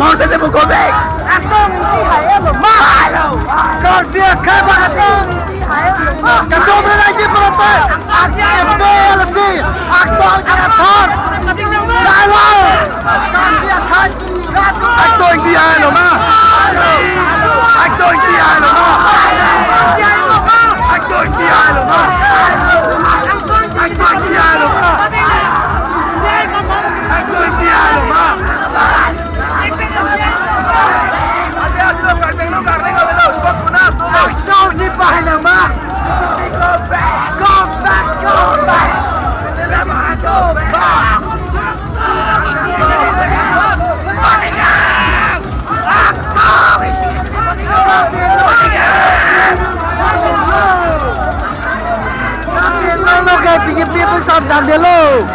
Morte de Bukovic! Kardia Kabati! Kacau lagi protes! MLC! Aktor Kathar! Lalu! Kardia Khan! Aktor Indiano ma! Aktor Indiano ma! Aktor Indiano ma! Aktor Indiano ma! Aktor Indiano ma! Don't get behind him, ma! Go back! Go back! Go back! Go back! Nó cái bị biết với sao chẳng được luôn.